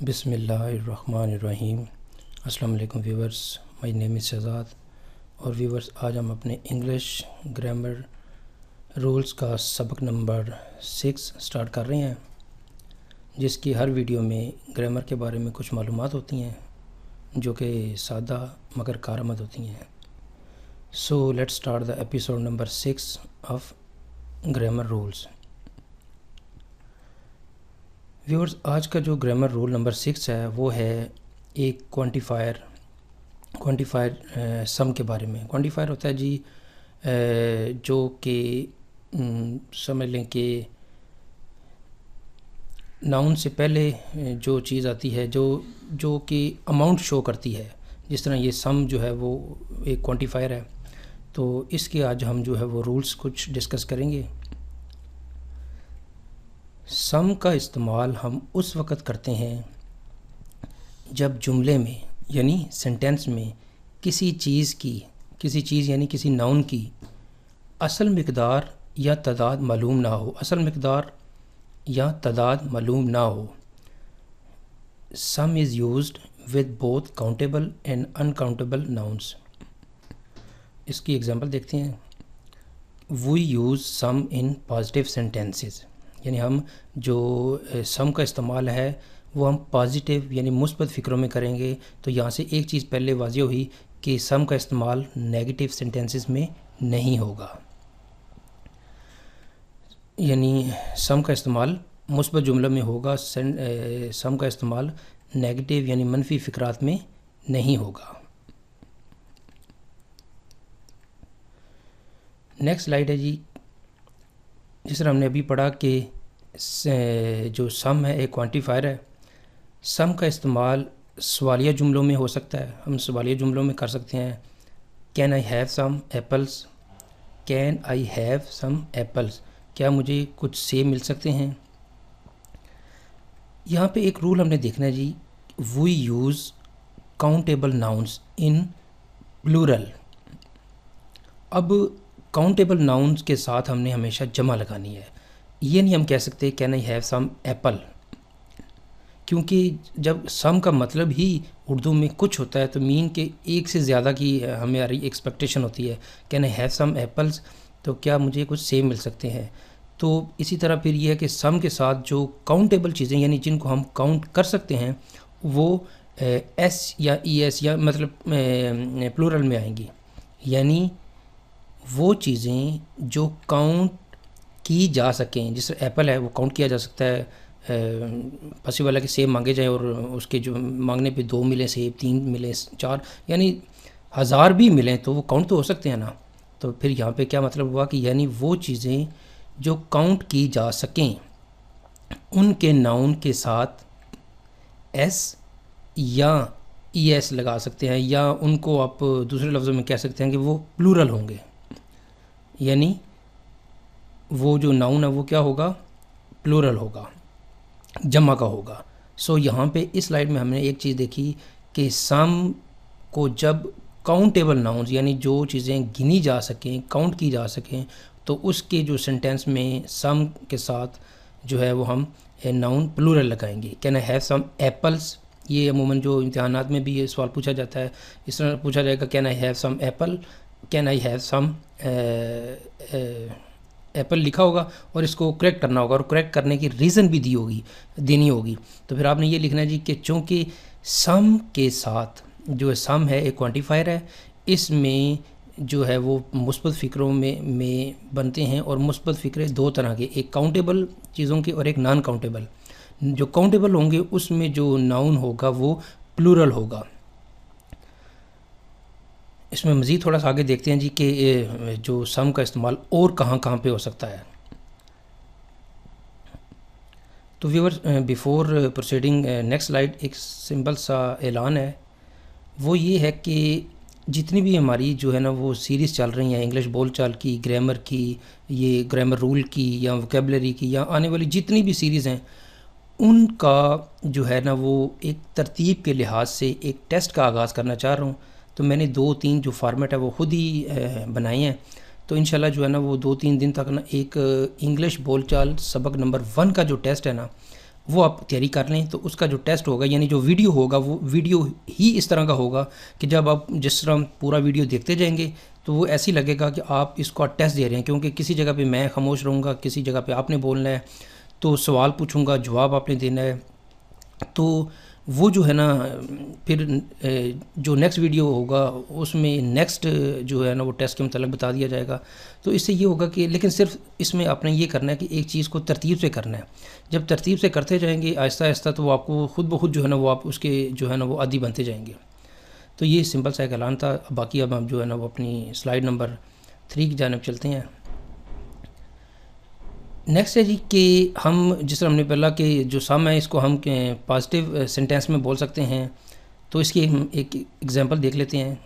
बिस्मिल्लाहिर्रहमानिर्रहीम। अस्सलाम वालेकुम viewers, my name is Shahzad. और व्यूवर्स, आज हम अपने इंग्लिश ग्रामर रूल्स का सबक नंबर 6 स्टार्ट कर रहे हैं, जिसकी हर वीडियो में ग्रामर के बारे में कुछ मालूमात होती हैं जो कि सादा मगर कारआमद होती हैं। So let's start the episode number 6 of grammar rules. Viewers, आज का जो ग्रामर रूल नंबर 6 है वो है एक क्वांटिफायर सम के बारे में। क्वांटिफायर होता है जी जो कि समझ लें कि नाउन से पहले जो चीज़ आती है जो कि अमाउंट शो करती है। जिस तरह ये सम जो है वो एक क्वांटिफायर है। तो इसके आज हम जो है वो रूल्स कुछ डिस्कस करेंगे। सम का इस्तेमाल हम उस वक़्त करते हैं जब जुमले में यानी सेंटेंस में किसी चीज़ यानी किसी नाउन की असल मिक़दार या तादाद मालूम ना हो। असल मिक़दार या तादाद मालूम ना हो। Some is used with both countable and uncountable nouns. इसकी एग्जांपल देखते हैं। We use some in positive sentences, यानी हम जो सम का इस्तेमाल है वो हम पॉजिटिव यानी मुस्बत फ़िक्रों में करेंगे। तो यहाँ से एक चीज़ पहले वाज़ेह हुई कि सम का इस्तेमाल नेगेटिव सेंटेंसेस में नहीं होगा, यानी सम का इस्तेमाल मुस्बत जुमलों में होगा। सम का इस्तेमाल नेगेटिव यानी मनफी फ़िक्रात में नहीं होगा। नेक्स्ट स्लाइड है जी। जिस तरह हमने अभी पढ़ा कि जो सम है एक क्वांटिफायर है। सम का इस्तेमाल सवालिया जुमलों में हो सकता है। हम सवालिया जुमलों में कर सकते हैं। Can I have some apples. Can I have some apples, क्या मुझे कुछ सेब मिल सकते हैं। यहाँ पे एक रूल हमने देखना है जी। We use countable nouns in plural. अब काउंटेबल नाउन्स के साथ हमने हमेशा जमा लगानी है। ये नहीं हम कह सकते can I have some apple, क्योंकि जब सम का मतलब ही उर्दू में कुछ होता है तो मीन के एक से ज़्यादा की हमारी एक्सपेक्टेशन होती है। Can I have some apples, तो क्या मुझे कुछ सेब मिल सकते हैं। तो इसी तरह फिर यह है कि सम के साथ जो काउंटेबल चीज़ें यानी जिनको हम काउंट कर सकते हैं वो एस या ई एस या मतलब प्लूरल में आएंगी। यानी वो चीज़ें जो काउंट की जा सकें। जिस एप्पल है वो काउंट किया जा सकता है। पसी वाला के सेब मांगे जाए और उसके जो मांगने पे 2 मिले सेब, 3 मिले, 4 यानी 1000 भी मिलें तो वो काउंट तो हो सकते हैं ना। तो फिर यहाँ पे क्या मतलब हुआ कि यानी वो चीज़ें जो काउंट की जा सकें उनके नाउन के साथ एस या ई एस लगा सकते हैं, या उनको आप दूसरे लफ्ज़ों में कह सकते हैं कि वो प्लूरल होंगे। यानी वो जो नाउन है वो क्या होगा, प्लूरल होगा, जमा का होगा। सो यहाँ पे इस स्लाइड में हमने एक चीज़ देखी कि सम को जब काउंटेबल नाउन्स यानी जो चीज़ें गिनी जा सकें, काउंट की जा सकें, तो उसके जो सेंटेंस में सम के साथ जो है वो हम नाउन प्लूरल लगाएंगे। Can I have some apples, ये अमूमन जो इम्तिहानात में भी ये सवाल पूछा जाता है। इस तरह पूछा जाएगा can I have some apple, can I have some apple लिखा होगा और इसको करेक्ट करना होगा और करेक्ट करने की रीज़न भी देनी होगी। तो फिर आपने ये लिखना है जी कि चूँकि सम के साथ जो सम है एक क्वांटिफायर है, इसमें जो है वो मुस्बत फ़िक्रों में बनते हैं। और मुस्बत फ़िक्रे 2 तरह के, एक काउंटेबल चीज़ों के और एक नॉन काउंटेबल। जो काउंटेबल होंगे उसमें जो नाउन होगा वो प्लूरल होगा। इसमें मज़ीद थोड़ा सा आगे देखते हैं जी कि जो सम का इस्तेमाल और कहाँ कहाँ पे हो सकता है। तो viewers, before proceeding next slide एक सिंपल सा ऐलान है। वो ये है कि जितनी भी हमारी जो है ना वो सीरीज़ चल रही हैं इंग्लिश बोलचाल की, ग्रामर की, ये ग्रामर रूल की या वोकेबलरी की, या आने वाली जितनी भी सीरीज़ हैं उनका जो है ना वो एक तरतीब के लिहाज से एक टेस्ट का आगाज़ करना चाह रहा हूँ। तो मैंने 2-3 जो फार्मेट है वो ख़ुद ही बनाए हैं। तो इंशाल्लाह जो है ना वो 2-3 दिन तक ना एक इंग्लिश बोलचाल सबक नंबर 1 का जो टेस्ट है ना वो आप तैयारी कर लें। तो उसका जो टेस्ट होगा यानी जो वीडियो होगा वो वीडियो ही इस तरह का होगा कि जब आप जिस तरह पूरा वीडियो देखते जाएंगे तो वो ऐसे ही लगेगा कि आप इसका टेस्ट दे रहे हैं, क्योंकि किसी जगह पे मैं खामोश रहूँगा, किसी जगह पे आपने बोलना है, तो सवाल पूछूंगा जवाब आपने देना है। तो वो जो है ना फिर जो नेक्स्ट वीडियो होगा उसमें नेक्स्ट जो है ना वो टेस्ट के मतलब बता दिया जाएगा। तो इससे ये होगा कि लेकिन सिर्फ इसमें आपने ये करना है कि एक चीज़ को तरतीब से करना है। जब तरतीब से करते जाएंगे आहिस्ता आहिस्ता तो वो आपको खुद ब खुद जो है ना वो आप उसके जो है ना वो आदी बनते जाएंगे। तो ये सिंपल सा एक ऐलान था। बाकी अब हम जो है ना वो अपनी स्लाइड नंबर 3 की जानिब चलते हैं। नेक्स्ट है जी कि हम जिस तरह हमने पहला कि जो सम है इसको हम पॉजिटिव सेंटेंस में बोल सकते हैं। तो इसकी हम एक एग्जांपल देख लेते हैं।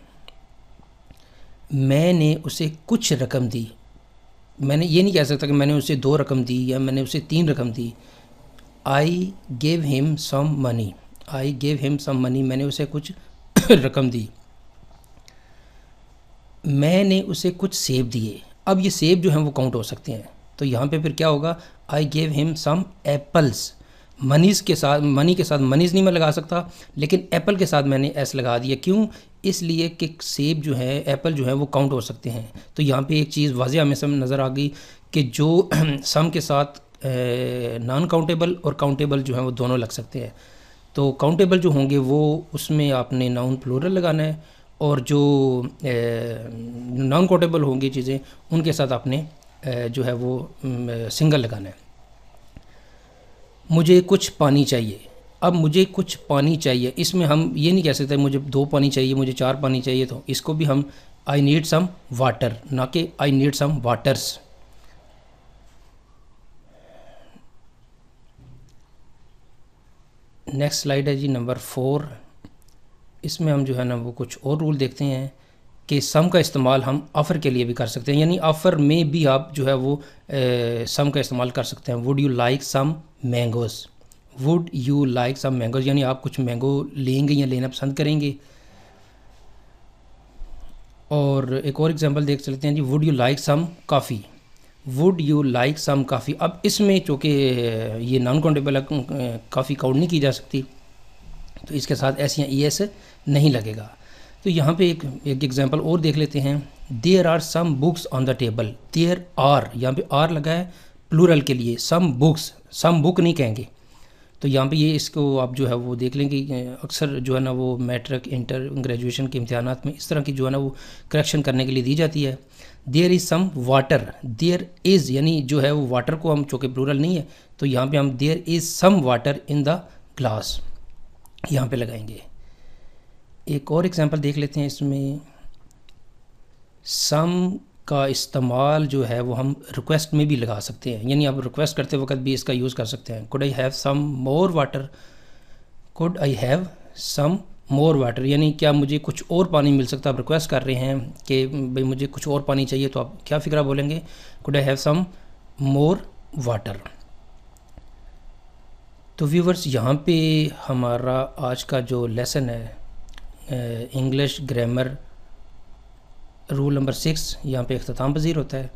मैंने उसे कुछ रकम दी। मैंने ये नहीं कह सकता कि मैंने उसे 2 रकम दी या मैंने उसे 3 रकम दी। I gave him some money. I gave him some money, मैंने उसे कुछ रकम दी। मैंने उसे कुछ सेब दिए। अब ये सेब जो हैं वो काउंट हो सकते हैं। तो यहाँ पे फिर क्या होगा, I gave him some apples. Moneys के साथ, मनी के साथ मनीज़ नहीं मैं लगा सकता, लेकिन एप्पल के साथ मैंने एस लगा दिया। क्यों? इसलिए कि सेब जो है, एप्पल जो है वो काउंट हो सकते हैं। तो यहाँ पे एक चीज़ वाज़ेह हमें सब नज़र आ गई कि जो सम के साथ नॉन काउंटेबल और काउंटेबल जो हैं वो दोनों लग सकते हैं। तो काउंटेबल जो होंगे वो उसमें आपने नाउन प्लूरल लगाना है, और जो नॉन काउंटेबल होंगी चीज़ें उनके साथ आपने जो है वो सिंगल लगाना है। मुझे कुछ पानी चाहिए। अब मुझे कुछ पानी चाहिए, इसमें हम ये नहीं कह सकते मुझे 2 पानी चाहिए, मुझे 4 पानी चाहिए। तो इसको भी हम आई नीड सम वाटर, ना कि I need some waters. Next slide है जी नंबर 4। इसमें हम जो है ना वो कुछ और रूल देखते हैं कि सम का इस्तेमाल हम ऑफ़र के लिए भी कर सकते हैं, यानी ऑफ़र में भी आप जो है वो सम का इस्तेमाल कर सकते हैं। Would you like some mangoes. Would you like some mangoes यानी आप कुछ मैंगो लेंगे या लेना पसंद करेंगे। और एक और एग्जांपल देख सकते हैं जी, would you like some coffee. Would you like some coffee. अब इसमें चूँकि ये नॉन काउंटेबल कॉफ़ी काउंट नहीं की जा सकती, तो इसके साथ एस या ई एस नहीं लगेगा। तो यहाँ पे एक एग्जांपल और देख लेते हैं। There are some books on the table. There are, यहाँ पे आर लगा है प्लूरल के लिए। सम बुक्स, सम बुक नहीं कहेंगे। तो यहाँ पे ये इसको आप जो है वो देख लेंगे। अक्सर जो है ना वो मैट्रिक, इंटर, ग्रेजुएशन के इम्तिहानात में इस तरह की जो है ना वो करेक्शन करने के लिए दी जाती है। There is some water. There is यानी जो है वो वाटर को हम, चूँकि प्लूरल नहीं है तो यहाँ पे हम there is some water in the glass यहाँ पे लगाएंगे। एक और एग्जांपल देख लेते हैं। इसमें सम का इस्तेमाल जो है वो हम रिक्वेस्ट में भी लगा सकते हैं, यानी आप रिक्वेस्ट करते वक्त भी इसका यूज़ कर सकते हैं। Could I have some more water. Could I have some more water यानी क्या मुझे कुछ और पानी मिल सकता है। आप रिक्वेस्ट कर रहे हैं कि भाई मुझे कुछ और पानी चाहिए, तो आप क्या फ़िक्रा बोलेंगे, could I have some more water. तो व्यूवर्स, यहाँ पे हमारा आज का जो लेसन है इंग्लिश ग्रामर रूल नंबर 6 यहाँ पे अख्ताम पज़ीर होता है।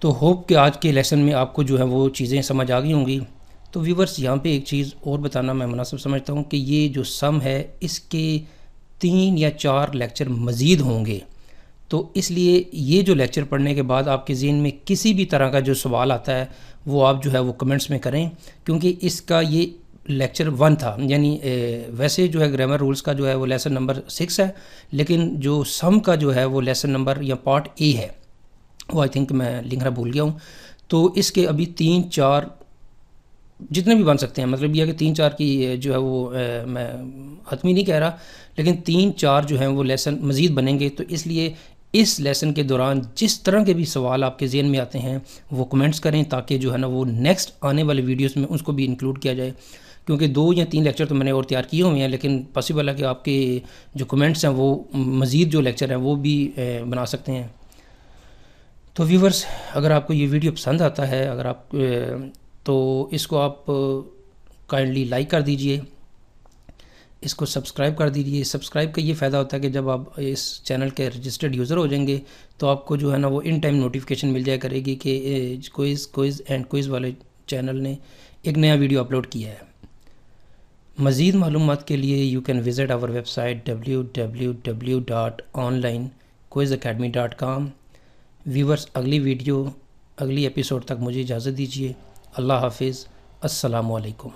तो होप कि आज के लेसन में आपको जो है वो चीज़ें समझ आ गई होंगी। तो व्यूवर्स, यहाँ पे एक चीज़ और बताना मैं मुनासिब समझता हूँ कि ये जो सम है इसके 3 या 4 लेक्चर मज़ीद होंगे। तो इसलिए ये जो लेक्चर पढ़ने के बाद आपके ज़हन में किसी भी तरह का जो सवाल आता है वो आप जो है वो कमेंट्स में करें, क्योंकि इसका ये लेक्चर 1 था। यानी वैसे जो है ग्रामर रूल्स का जो है वो लेसन नंबर 6 है, लेकिन जो सम का जो है वो लेसन नंबर या पार्ट ए है, वो आई थिंक मैं लिखना भूल गया हूँ। तो इसके अभी 3-4 जितने भी बन सकते हैं, मतलब यह कि 3-4 की जो है वो मैं हतमी नहीं कह रहा, लेकिन 3-4 जो हैं वो लेसन मज़ीद बनेंगे। तो इसलिए इस लेसन के दौरान जिस तरह के भी सवाल आपके ज़हन में आते हैं वो कमेंट्स करें, ताकि जो है ना वो नेक्स्ट आने वाले वीडियोस में उसको भी इंक्लूड किया जाए। क्योंकि 2 या 3 लेक्चर तो मैंने और तैयार किए हुए हैं, लेकिन पॉसिबल है कि आपके जो कमेंट्स हैं वो मज़ीद जो लेक्चर हैं वो भी बना सकते हैं। तो व्यूवर्स, अगर आपको ये वीडियो पसंद आता है, अगर आप तो इसको आप काइंडली लाइक कर दीजिए, इसको सब्सक्राइब कर दीजिए। सब्सक्राइब का ये फ़ायदा होता है कि जब आप इस चैनल के रजिस्टर्ड यूज़र हो जाएंगे तो आपको जो है ना वो इन टाइम नोटिफिकेशन मिल जाया करेगी कि क्विज़ एंड क्विज़ वाले चैनल ने एक नया वीडियो अपलोड किया है। मज़ीद मालूमात के लिए you can visit our website www.onlinequizacademy.com। Viewers, अगली एपिसोड तक मुझे इजाज़त दीजिए। अल्लाह हाफिज़। अस्सलामु अलैकुम।